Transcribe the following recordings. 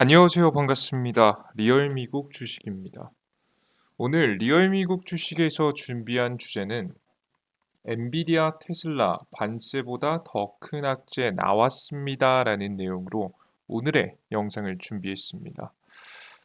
안녕하세요. 반갑습니다. 리얼 미국 주식입니다. 오늘 리얼 미국 주식에서 준비한 주제는 엔비디아 테슬라 관세보다 더 큰 악재 나왔습니다라는 내용으로 오늘의 영상을 준비했습니다.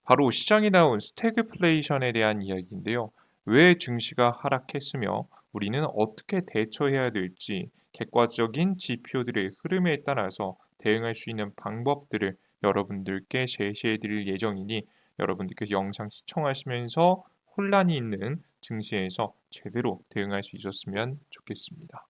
바로 시장에 나온 스태그플레이션에 대한 이야기인데요. 왜 증시가 하락했으며 우리는 어떻게 대처해야 될지 객관적인 지표들의 흐름에 따라서 대응할 수 있는 방법들을 여러분들께 제시해 드릴 예정이니 여러분들께서 영상 시청하시면서 혼란이 있는 증시에서 제대로 대응할 수 있었으면 좋겠습니다.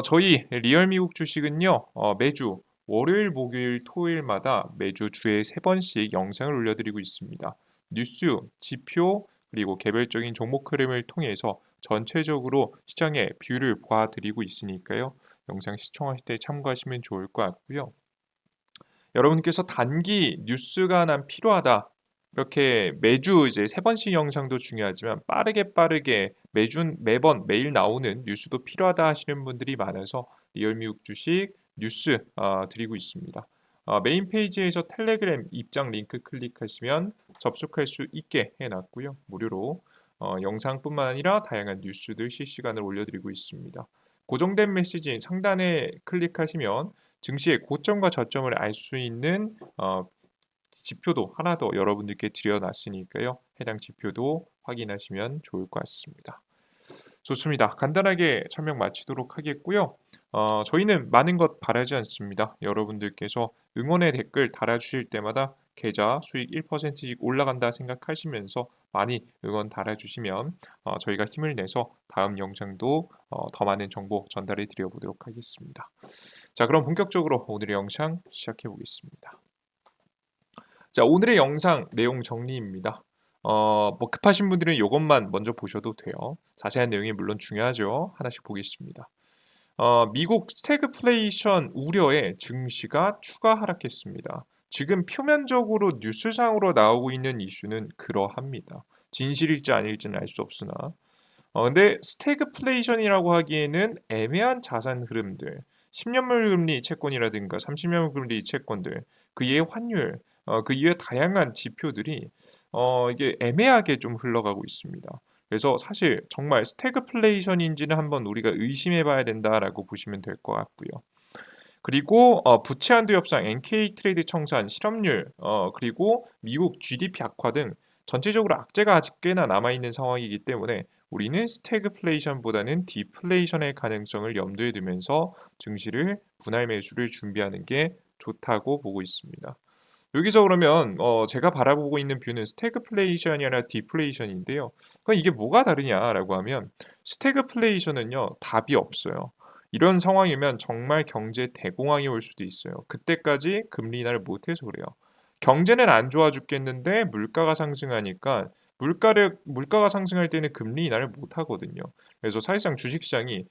저희 리얼 미국 주식은요, 매주 월요일, 목요일, 토요일마다 매주 주에 3번씩 영상을 올려드리고 있습니다. 뉴스, 지표, 그리고 개별적인 종목 흐름을 통해서 전체적으로 시장의 뷰를 보아드리고 있으니까요. 영상 시청하실 때 참고하시면 좋을 것 같고요. 여러분께서 단기 뉴스가 난 필요하다. 이렇게 매주 이제 3번씩 영상도 중요하지만 빠르게 매번 매일 나오는 뉴스도 필요하다 하시는 분들이 많아서 리얼미국 주식 뉴스 드리고 있습니다. 메인 페이지에서 텔레그램 입장 링크 클릭하시면 접속할 수 있게 해놨고요. 무료로 영상뿐만 아니라 다양한 뉴스들 실시간으로 올려드리고 있습니다. 고정된 메시지 상단에 클릭하시면 증시의 고점과 저점을 알 수 있는 지표도 하나 더 여러분들께 드려놨으니까요. 해당 지표도 확인하시면 좋을 것 같습니다. 좋습니다. 간단하게 설명 마치도록 하겠고요. 저희는 많은 것 바라지 않습니다. 여러분들께서 응원의 댓글 달아주실 때마다 계좌 수익 1%씩 올라간다 생각하시면서 많이 응원 달아주시면 저희가 힘을 내서 다음 영상도 더 많은 정보 전달해 드려보도록 하겠습니다. 자, 그럼 본격적으로 오늘의 영상 시작해 보겠습니다. 자, 오늘의 영상 내용 정리입니다. 뭐 급하신 분들은 이것만 먼저 보셔도 돼요. 자세한 내용이 물론 중요하죠. 하나씩 보겠습니다. 미국 스태그플레이션 우려에 증시가 추가 하락했습니다. 지금 표면적으로 뉴스상으로 나오고 있는 이슈는 그러합니다. 진실일지 아닐지는 알 수 없으나 근데 스태그플레이션이라고 하기에는 애매한 자산 흐름들, 10년물 금리 채권이라든가 30년물 금리 채권들, 그 이외의 환율, 그 이외의 다양한 지표들이 이게 애매하게 좀 흘러가고 있습니다. 그래서 사실 정말 스태그플레이션인지는 한번 우리가 의심해 봐야 된다라고 보시면 될 것 같고요. 그리고 부채 한도 협상, NK 트레이드 청산, 실업률, 그리고 미국 GDP 악화 등 전체적으로 악재가 아직 꽤나 남아 있는 상황이기 때문에 우리는 스태그플레이션보다는 디플레이션의 가능성을 염두에 두면서 증시를 분할 매수를 준비하는 게 좋다고 보고 있습니다. 여기서 그러면 제가 바라보고 있는 뷰는 스태그플레이션이 아니라 디플레이션인데요. 그럼 이게 뭐가 다르냐라고 하면 스태그플레이션은요 답이 없어요. 이런 상황이면 정말 경제 대공황이 올 수도 있어요. 그때까지 금리 인하를 못해서 그래요. 경제는 안 좋아 죽겠는데 물가가 상승하니까 물가가 상승할 때는 금리 인하를 못 하거든요. 그래서 사실상 주식시장이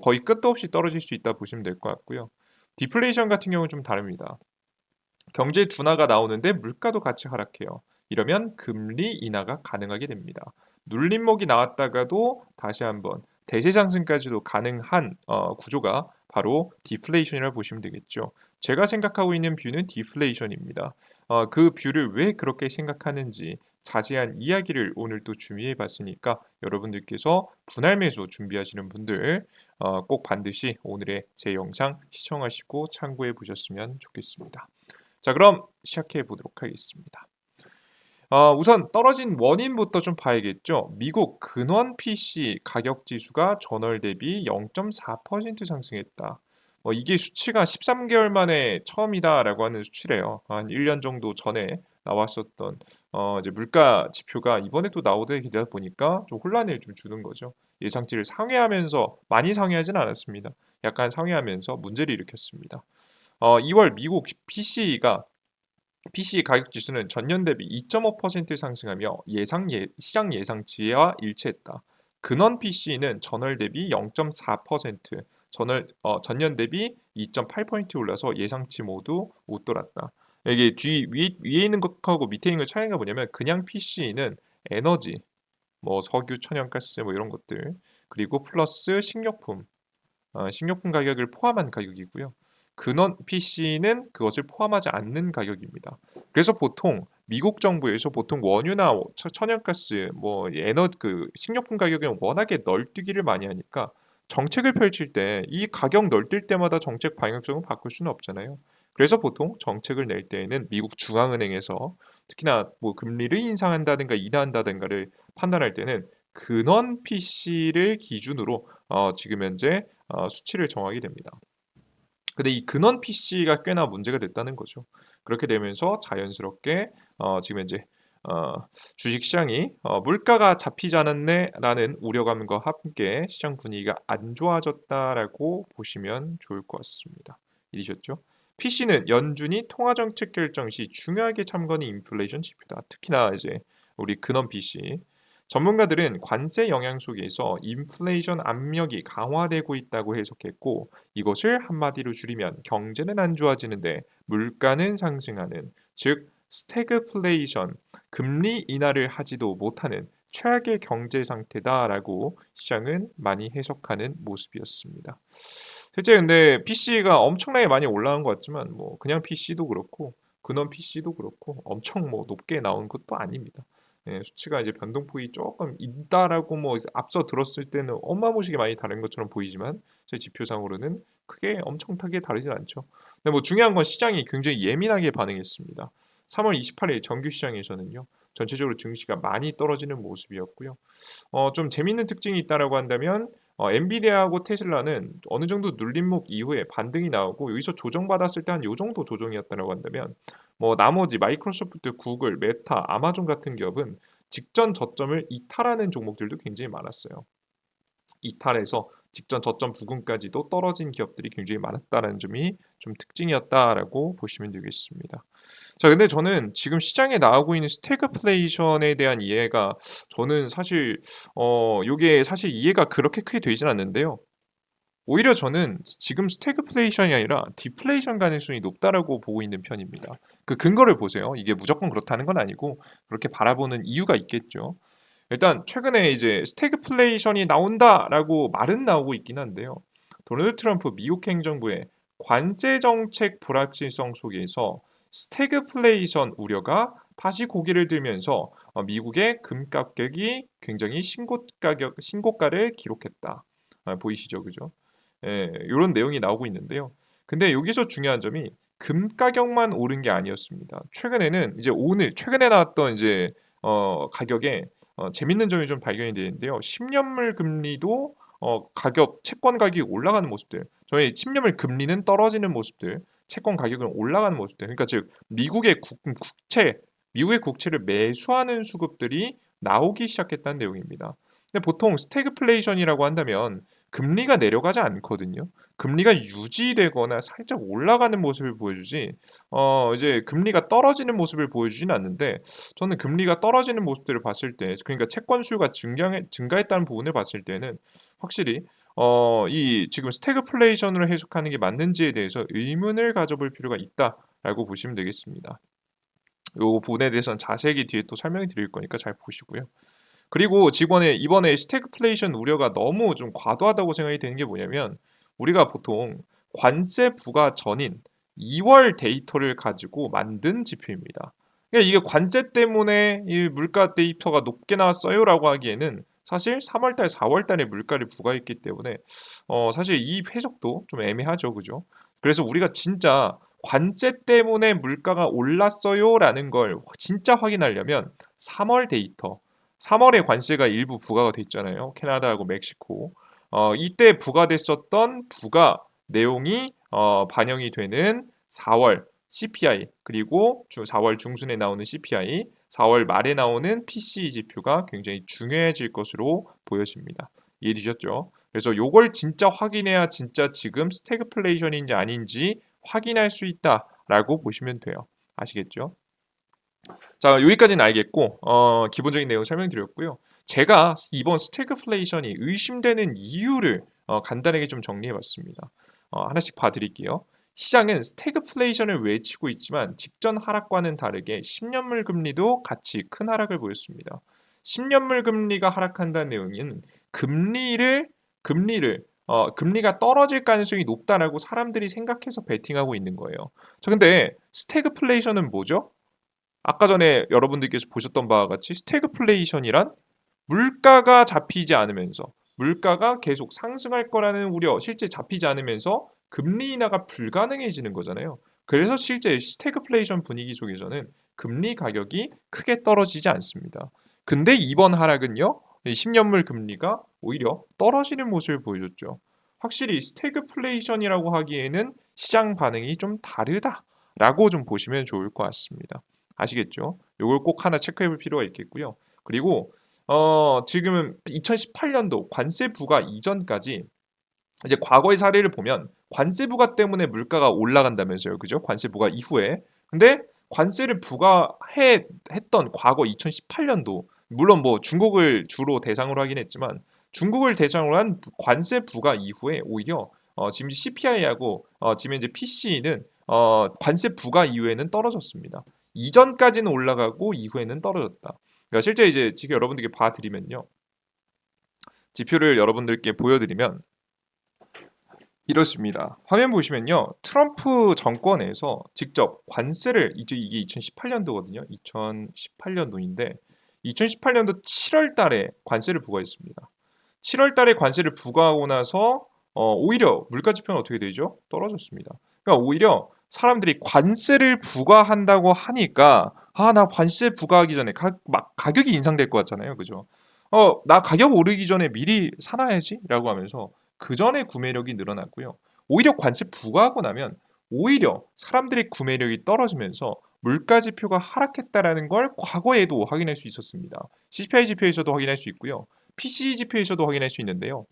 거의 끝도 없이 떨어질 수 있다 보시면 될 것 같고요. 디플레이션 같은 경우는 좀 다릅니다. 경제 둔화가 나오는데 물가도 같이 하락해요. 이러면 금리 인하가 가능하게 됩니다. 눌림목이 나왔다가도 다시 한번 대세 상승까지도 가능한 구조가 바로 디플레이션이라고 보시면 되겠죠. 제가 생각하고 있는 뷰는 디플레이션입니다. 그 뷰를 왜 그렇게 생각하는지 자세한 이야기를 오늘 또 준비해 봤으니까 여러분들께서 분할 매수 준비하시는 분들 꼭 반드시 오늘의 제 영상 시청하시고 참고해 보셨으면 좋겠습니다. 자, 그럼 시작해 보도록 하겠습니다. 우선 떨어진 원인부터 좀 봐야겠죠. 미국 근원 PC 가격 지수가 전월 대비 0.4% 상승했다. 이게 수치가 13개월 만에 처음이다라고 하는 수치래요. 한 1년 정도 전에 나왔었던 이제 물가 지표가 이번에 또 나오다 보니까 좀 혼란을 좀 주는 거죠. 예상치를 상회하면서 많이 상회하지는 않았습니다. 약간 상회하면서 문제를 일으켰습니다. 2월 미국 PC 가격 지수는 전년 대비 2.5% 상승하며 시장 예상치와 일치했다. 근원 PC는 전월 대비 0.4%, 전년 대비 2.8% 올라서 예상치 모두 웃돌았다. 이게 위에 있는 것하고 밑에 있는 것 차이가 뭐냐면 그냥 PC는 에너지, 뭐 석유, 천연가스 뭐 이런 것들 그리고 플러스 식료품 가격을 포함한 가격이고요. 근원 PC는 그것을 포함하지 않는 가격입니다. 그래서 보통 미국 정부에서 보통 원유나 천연가스, 뭐 식료품 가격이 워낙에 널뛰기를 많이 하니까 정책을 펼칠 때 이 가격 널뛸 때마다 정책 방향성을 바꿀 수는 없잖아요. 그래서 보통 정책을 낼 때에는 미국 중앙은행에서 특히나 뭐 금리를 인상한다든가 인하한다든가를 판단할 때는 근원 PC를 기준으로 지금 현재 수치를 정하게 됩니다. 근데 이 근원 PC가 꽤나 문제가 됐다는 거죠. 그렇게 되면서 자연스럽게 지금 현재 어, 주식 시장이 물가가 잡히지 않았네라는 우려감과 함께 시장 분위기가 안 좋아졌다라고 보시면 좋을 것 같습니다. 이리셨죠? PC는 연준이 통화 정책 결정 시 중요하게 참고하는 인플레이션 지표다. 특히나 이제 우리 근원 PC 전문가들은 관세 영향 속에서 인플레이션 압력이 강화되고 있다고 해석했고 이것을 한마디로 줄이면 경제는 안 좋아지는데 물가는 상승하는 즉 스태그플레이션 금리 인하를 하지도 못하는 최악의 경제 상태다라고 시장은 많이 해석하는 모습이었습니다. 실제 근데 PC가 엄청나게 많이 올라간 것 같지만 뭐 그냥 PC도 그렇고 근원 PC도 그렇고 엄청 뭐 높게 나온 것도 아닙니다. 예, 수치가 이제 변동폭이 조금 있다라고 뭐 앞서 들었을 때는 어마무시하게 많이 다른 것처럼 보이지만 저희 지표상으로는 크게 엄청나게 다르진 않죠. 근데 뭐 중요한 건 시장이 굉장히 예민하게 반응했습니다. 3월 28일 정규 시장에서는요. 전체적으로 증시가 많이 떨어지는 모습이었고요. 좀 재밌는 특징이 있다라고 한다면 엔비디아하고 테슬라는 어느 정도 눌림목 이후에 반등이 나오고 여기서 조정받았을 때 한 요 정도 조정이었다라고 한다면 뭐 나머지 마이크로소프트, 구글, 메타, 아마존 같은 기업은 직전 저점을 이탈하는 종목들도 굉장히 많았어요. 이탈해서 직전 저점 부근까지도 떨어진 기업들이 굉장히 많았다는 점이 좀 특징이었다라고 보시면 되겠습니다. 자, 근데 저는 지금 시장에 나오고 있는 스태그플레이션에 대한 이해가 저는 사실 요게 사실 이해가 그렇게 크게 되진 않는데요. 오히려 저는 지금 스태그플레이션이 아니라 디플레이션 가능성이 높다라고 보고 있는 편입니다. 그 근거를 보세요. 이게 무조건 그렇다는 건 아니고 그렇게 바라보는 이유가 있겠죠. 일단 최근에 이제 스태그플레이션이 나온다라고 말은 나오고 있긴 한데요. 도널드 트럼프 미국 행정부의 관제 정책 불확실성 속에서 스태그플레이션 우려가 다시 고개를 들면서 미국의 금 가격이 굉장히 신고가를 기록했다. 보이시죠, 그죠? 예, 이런 내용이 나오고 있는데요. 근데 여기서 중요한 점이 금 가격만 오른 게 아니었습니다. 최근에는 이제 오늘 최근에 나왔던 이제 가격에 재밌는 점이 좀 발견이 되는데요. 10년물 금리도 채권 가격이 올라가는 모습들. 저희 10년물 금리는 떨어지는 모습들, 채권 가격은 올라가는 모습들. 그러니까 즉 미국의 국채를 매수하는 수급들이 나오기 시작했다는 내용입니다. 근데 보통 스태그플레이션이라고 한다면 금리가 내려가지 않거든요. 금리가 유지되거나 살짝 올라가는 모습을 보여주지, 이제 금리가 떨어지는 모습을 보여주진 않는데, 저는 금리가 떨어지는 모습들을 봤을 때, 그러니까 채권 수요가 증가했다는 부분을 봤을 때는 확실히 이 지금 스태그플레이션으로 해석하는 게 맞는지에 대해서 의문을 가져볼 필요가 있다라고 보시면 되겠습니다. 이 부분에 대해서는 자세히 뒤에 또 설명해 드릴 거니까 잘 보시고요. 그리고 이번에 스태그플레이션 우려가 너무 좀 과도하다고 생각이 되는 게 뭐냐면 우리가 보통 관세 부과 전인 2월 데이터를 가지고 만든 지표입니다. 그러니까 이게 관세 때문에 이 물가 데이터가 높게 나왔어요라고 하기에는 사실 3월달, 4월달에 물가를 부과했기 때문에 사실 이 해석도 좀 애매하죠, 그죠? 그래서 우리가 진짜 관세 때문에 물가가 올랐어요라는 걸 진짜 확인하려면 3월 데이터 3월에 관세가 일부 부과가 됐잖아요. 캐나다하고 멕시코. 이때 부과됐었던 부가 내용이 반영이 되는 4월 CPI 그리고 4월 중순에 나오는 CPI, 4월 말에 나오는 PCE 지표가 굉장히 중요해질 것으로 보여집니다. 이해되셨죠? 그래서 요걸 진짜 확인해야 진짜 지금 스태그플레이션인지 아닌지 확인할 수 있다라고 보시면 돼요. 아시겠죠? 자, 여기까지는 알겠고, 기본적인 내용 설명드렸고요. 제가 이번 스태그플레이션이 의심되는 이유를 간단하게 좀 정리해봤습니다. 하나씩 봐드릴게요. 시장은 스태그플레이션을 외치고 있지만 직전 하락과는 다르게 10년물 금리도 같이 큰 하락을 보였습니다. 10년물 금리가 하락한다는 내용은 금리를 금리가 떨어질 가능성이 높다라고 사람들이 생각해서 베팅하고 있는 거예요. 저 근데 스태그플레이션은 뭐죠? 아까 전에 여러분들께서 보셨던 바와 같이 스태그플레이션이란 물가가 잡히지 않으면서 물가가 계속 상승할 거라는 우려, 실제 잡히지 않으면서 금리 인하가 불가능해지는 거잖아요. 그래서 실제 스태그플레이션 분위기 속에서는 금리 가격이 크게 떨어지지 않습니다. 근데 이번 하락은요, 10년물 금리가 오히려 떨어지는 모습을 보여줬죠. 확실히 스태그플레이션이라고 하기에는 시장 반응이 좀 다르다라고 좀 보시면 좋을 것 같습니다. 아시겠죠? 이걸 꼭 하나 체크해 볼 필요가 있겠고요. 그리고 지금은 2018년도 관세 부과 이전까지 이제 과거의 사례를 보면 관세 부과 때문에 물가가 올라간다면서요. 그죠? 관세 부과 이후에. 근데 관세를 부과해 했던 과거 2018년도 물론 뭐 중국을 주로 대상으로 하긴 했지만 중국을 대상으로 한 관세 부과 이후에 오히려 지금 CPI하고 지금 이제 PC는 관세 부과 이후에는 떨어졌습니다. 이전까지는 올라가고 이후에는 떨어졌다. 그러니까 실제 이제 지금 여러분들께 봐드리면요. 지표를 여러분들께 보여드리면 이렇습니다. 화면 보시면요. 트럼프 정권에서 직접 관세를 이게 2018년도거든요. 2018년도인데 2018년도 7월 달에 관세를 부과했습니다. 7월 달에 관세를 부과하고 나서 오히려 물가 지표는 어떻게 되죠? 떨어졌습니다. 그러니까 오히려 사람들이 관세를 부과한다고 하니까 나 관세 부과하기 전에 막 가격이 인상될 것 같잖아요. 그죠? 나 가격 오르기 전에 미리 사놔야지라고 하면서 그 전에 구매력이 늘어났고요. 오히려 관세 부과하고 나면 오히려 사람들의 구매력이 떨어지면서 물가 지표가 하락했다라는 걸 과거에도 확인할 수 있었습니다. CPI 지표에서도 확인할 수 있고요. PCE 지표에서도 확인할 수 있는데요.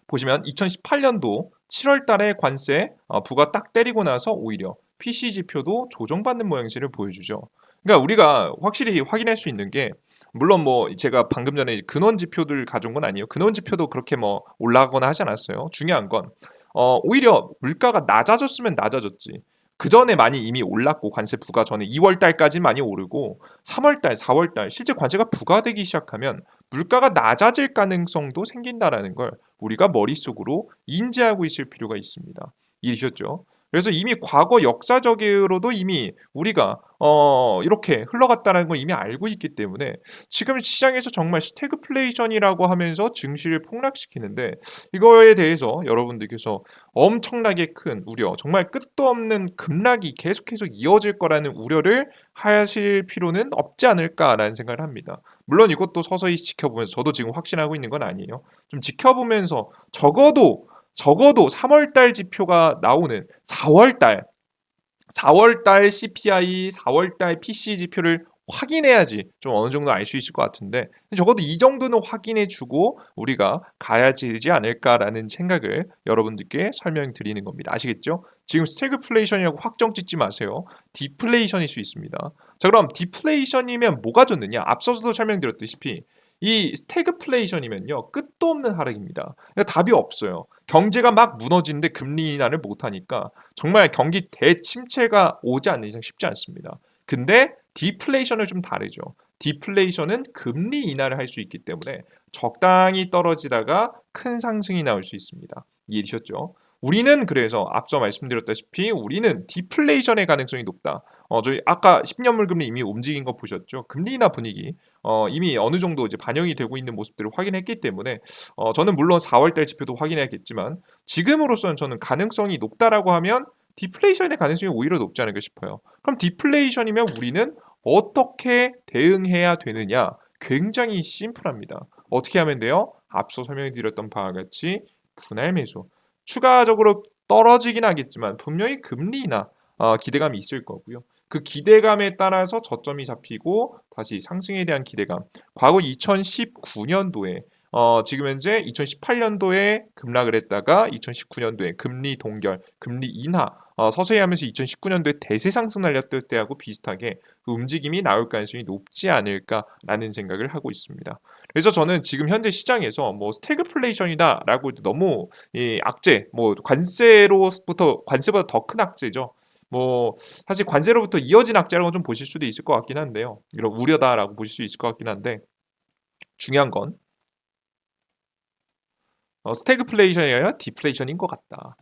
보시면 2018년도 7월 달에 관세 부과 딱 때리고 나서 오히려 PC 지표도 조정받는 모양새를 보여주죠. 그러니까 우리가 확실히 확인할 수 있는 게 물론 뭐 제가 방금 전에 근원 지표들 가져온 건 아니에요. 근원 지표도 그렇게 뭐 올라가거나 하지 않았어요. 중요한 건 오히려 물가가 낮아졌으면 낮아졌지. 그 전에 많이 이미 올랐고 관세 부과 전에 2월 달까지 많이 오르고 3월 달, 4월 달 실제 관세가 부과되기 시작하면 물가가 낮아질 가능성도 생긴다라는 걸 우리가 머릿속으로 인지하고 있을 필요가 있습니다. 이해되셨죠? 그래서 이미 과거 역사적으로도 이미 우리가 이렇게 흘러갔다는 걸 이미 알고 있기 때문에 지금 시장에서 정말 스태그플레이션이라고 하면서 증시를 폭락시키는데 이거에 대해서 여러분들께서 엄청나게 큰 우려, 정말 끝도 없는 급락이 계속해서 이어질 거라는 우려를 하실 필요는 없지 않을까라는 생각을 합니다. 물론 이것도 서서히 지켜보면서 저도 지금 확신하고 있는 건 아니에요. 좀 지켜보면서 적어도 3월 달 지표가 나오는 4월 달 CPI, 4월 달 PC 지표를 확인해야지 좀 어느 정도 알 수 있을 것 같은데 적어도 이 정도는 확인해 주고 우리가 가야 되지 않을까라는 생각을 여러분들께 설명드리는 겁니다. 아시겠죠? 지금 스태그플레이션이라고 확정 짓지 마세요. 디플레이션일 수 있습니다. 자, 그럼 디플레이션이면 뭐가 좋느냐? 앞서서도 설명드렸다시피 이 스태그플레이션이면요. 끝도 없는 하락입니다. 그러니까 답이 없어요. 경제가 막 무너지는데 금리 인하를 못 하니까 정말 경기 대침체가 오지 않는 이상 쉽지 않습니다. 근데 디플레이션은 좀 다르죠. 디플레이션은 금리 인하를 할 수 있기 때문에 적당히 떨어지다가 큰 상승이 나올 수 있습니다. 이해되셨죠? 우리는 그래서 앞서 말씀드렸다시피 우리는 디플레이션의 가능성이 높다. 저희 아까 10년물 금리 이미 움직인 거 보셨죠? 금리 인하 분위기 이미 어느 정도 이제 반영이 되고 있는 모습들을 확인했기 때문에 저는 물론 4월달 지표도 확인해야겠지만 지금으로서는 저는 가능성이 높다라고 하면 디플레이션의 가능성이 오히려 높지 않을까 싶어요. 그럼 디플레이션이면 우리는 어떻게 대응해야 되느냐? 굉장히 심플합니다. 어떻게 하면 돼요? 앞서 설명드렸던 바와 같이 분할 매수. 추가적으로 떨어지긴 하겠지만 분명히 금리 인하 기대감이 있을 거고요. 그 기대감에 따라서 저점이 잡히고 다시 상승에 대한 기대감. 과거 2019년도에 지금 현재 2018년도에 급락을 했다가 2019년도에 금리 동결, 금리 인하 서서히 하면서 2019년도에 대세 상승 날렸을 때하고 비슷하게 그 움직임이 나올 가능성이 높지 않을까라는 생각을 하고 있습니다. 그래서 저는 지금 현재 시장에서 뭐 스태그플레이션이다라고 너무 악재, 뭐 관세보다 더 큰 악재죠. 뭐 사실 관세로부터 이어진 악재라고 좀 보실 수도 있을 것 같긴 한데요. 이런 우려다라고 보실 수 있을 것 같긴 한데 중요한 건 스태그플레이션이 아니라 디플레이션인 것 같다.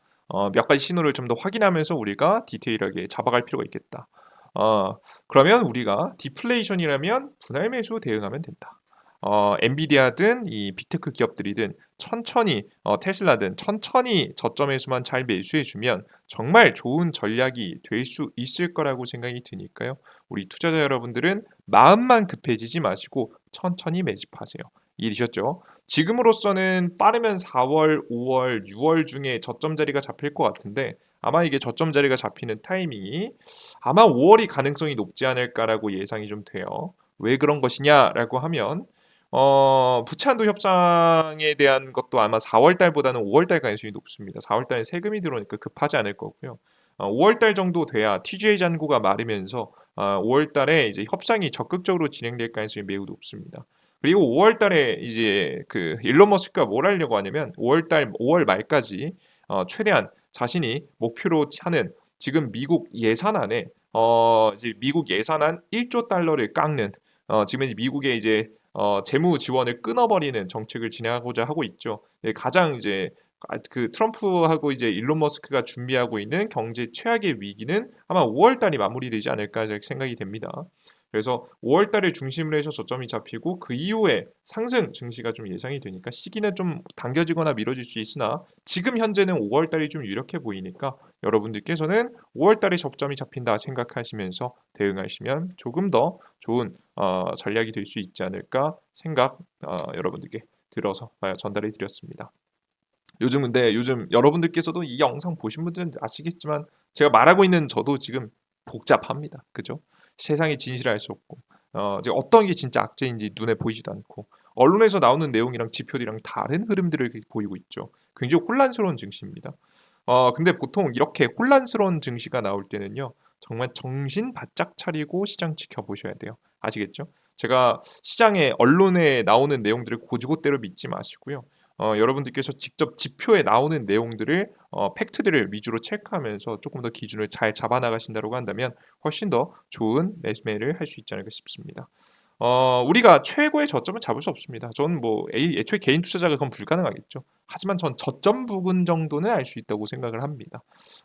몇 가지 신호를 좀 더 확인하면서 우리가 디테일하게 잡아갈 필요가 있겠다. 그러면 우리가 디플레이션이라면 분할 매수 대응하면 된다. 엔비디아든 이 빅테크 기업들이든 천천히 테슬라든 천천히 저점에서만 잘 매수해주면 정말 좋은 전략이 될 수 있을 거라고 생각이 드니까요. 우리 투자자 여러분들은 마음만 급해지지 마시고 천천히 매집하세요. 이해되셨죠? 지금으로서는 빠르면 4월, 5월, 6월 중에 저점 자리가 잡힐 것 같은데 아마 이게 저점 자리가 잡히는 타이밍이 아마 5월이 가능성이 높지 않을까라고 예상이 좀 돼요. 왜 그런 것이냐라고 하면 부채 한도 협상에 대한 것도 아마 4월 달보다는 5월 달 가능성이 높습니다. 4월 달에 세금이 들어오니까 급하지 않을 거고요. 5월 달 정도 돼야 TGA 잔고가 마르면서 5월 달에 이제 협상이 적극적으로 진행될 가능성이 매우 높습니다. 그리고 5월 달에 이제 그 일론 머스크가 뭘 하려고 하냐면 5월 달 5월 말까지 최대한 자신이 목표로 하는 지금 미국 예산안에 이제 미국 예산안 1조 달러를 깎는 지금 미국의 이제 재무 지원을 끊어버리는 정책을 진행하고자 하고 있죠. 네, 가장 이제 그 트럼프하고 이제 일론 머스크가 준비하고 있는 경제 최악의 위기는 아마 5월 달이 마무리되지 않을까 생각이 됩니다. 그래서 5월 달을 중심으로 해서 저점이 잡히고 그 이후에 상승 증시가 좀 예상이 되니까 시기는 좀 당겨지거나 미뤄질 수 있으나 지금 현재는 5월 달이 좀 유력해 보이니까 여러분들께서는 5월 달에 저점이 잡힌다 생각하시면서 대응하시면 조금 더 좋은 전략이 될 수 있지 않을까 생각 여러분들께 들어서 전달해 드렸습니다. 요즘 여러분들께서도 이 영상 보신 분들은 아시겠지만 제가 말하고 있는 저도 지금 복잡합니다. 그죠? 세상의 진실을 알 수 없고 이제 어떤 게 진짜 악재인지 눈에 보이지도 않고 언론에서 나오는 내용이랑 지표들이랑 다른 흐름들을 보이고 있죠. 굉장히 혼란스러운 증시입니다. 근데 보통 이렇게 혼란스러운 증시가 나올 때는요. 정말 정신 바짝 차리고 시장 지켜보셔야 돼요. 아시겠죠? 제가 시장에 언론에 나오는 내용들을 곧이곧대로 믿지 마시고요. 여러분들께서 직접 지표에 나오는 내용들을 팩트들을 위주로 체크하면서 조금 더 기준을 잘 잡아 나가신다고 한다면 훨씬 더 좋은 매매를 할 수 있지 않을까 싶습니다. 우리가 최고의 저점은 잡을 수 없습니다. 저는 뭐 애초에 개인 투자자가 그건 불가능하겠죠. 하지만 전 저점 부분 정도는 알 수 있다고 생각을 합니다.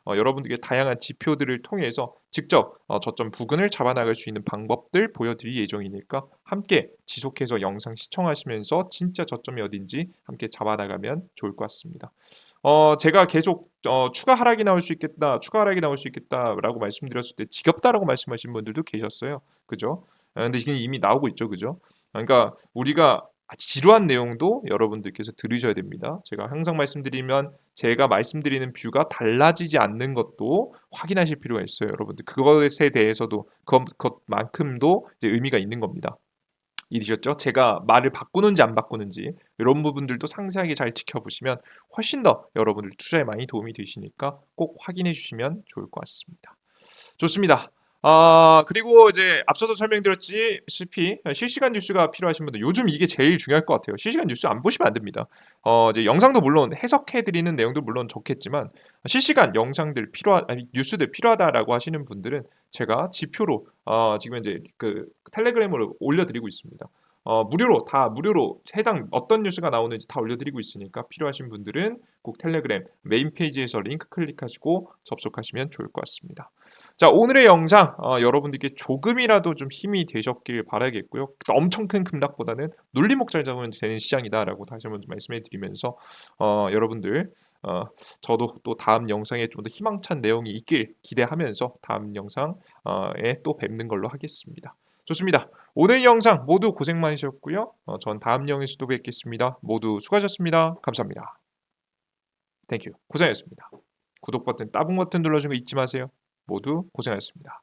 여러분들께 다양한 지표들을 통해서 직접 저점 부근을 잡아 나갈 수 있는 방법들 보여드릴 예정이니까 함께 지속해서 영상 시청하시면서 진짜 저점이 어딘지 함께 잡아 나가면 좋을 것 같습니다. 제가 계속 추가 하락이 나올 수 있겠다, 추가 하락이 나올 수 있겠다라고 말씀드렸을 때 지겹다라고 말씀하신 분들도 계셨어요. 그죠? 근데 지금 이미 나오고 있죠, 그죠? 그러니까 우리가 지루한 내용도 여러분들께서 들으셔야 됩니다. 제가 항상 말씀드리면 제가 말씀드리는 뷰가 달라지지 않는 것도 확인하실 필요가 있어요, 여러분들. 그것에 대해서도 그것만큼도 이제 의미가 있는 겁니다. 이해되셨죠? 제가 말을 바꾸는지 안 바꾸는지 이런 부분들도 상세하게 잘 지켜보시면 훨씬 더 여러분들 투자에 많이 도움이 되시니까 꼭 확인해 주시면 좋을 것 같습니다. 좋습니다. 그리고 이제 앞서서 설명드렸다시피 실시간 뉴스가 필요하신 분들 요즘 이게 제일 중요할 것 같아요. 실시간 뉴스 안 보시면 안 됩니다. 이제 영상도 물론 해석해 드리는 내용도 물론 좋겠지만 실시간 영상들 아니 뉴스들 필요하다라고 하시는 분들은 제가 지표로 지금 이제 그 텔레그램으로 올려드리고 있습니다. 무료로 해당 어떤 뉴스가 나오는지 다 올려드리고 있으니까 필요하신 분들은 꼭 텔레그램 메인 페이지에서 링크 클릭하시고 접속하시면 좋을 것 같습니다. 자, 오늘의 영상 여러분들께 조금이라도 좀 힘이 되셨길 바라겠고요. 엄청 큰 급락보다는 눌림목 잘 잡으면 되는 시장이다라고 다시 한번 말씀해 드리면서 여러분들 저도 또 다음 영상에 좀 더 희망찬 내용이 있길 기대하면서 다음 영상에 또 뵙는 걸로 하겠습니다. 좋습니다. 오늘 영상 모두 고생 많으셨고요. 전 다음 영상에서 또 뵙겠습니다. 모두 수고하셨습니다. 감사합니다. 땡큐. 고생하셨습니다. 구독 버튼, 따봉 버튼 눌러주는 거 잊지 마세요. 모두 고생하셨습니다.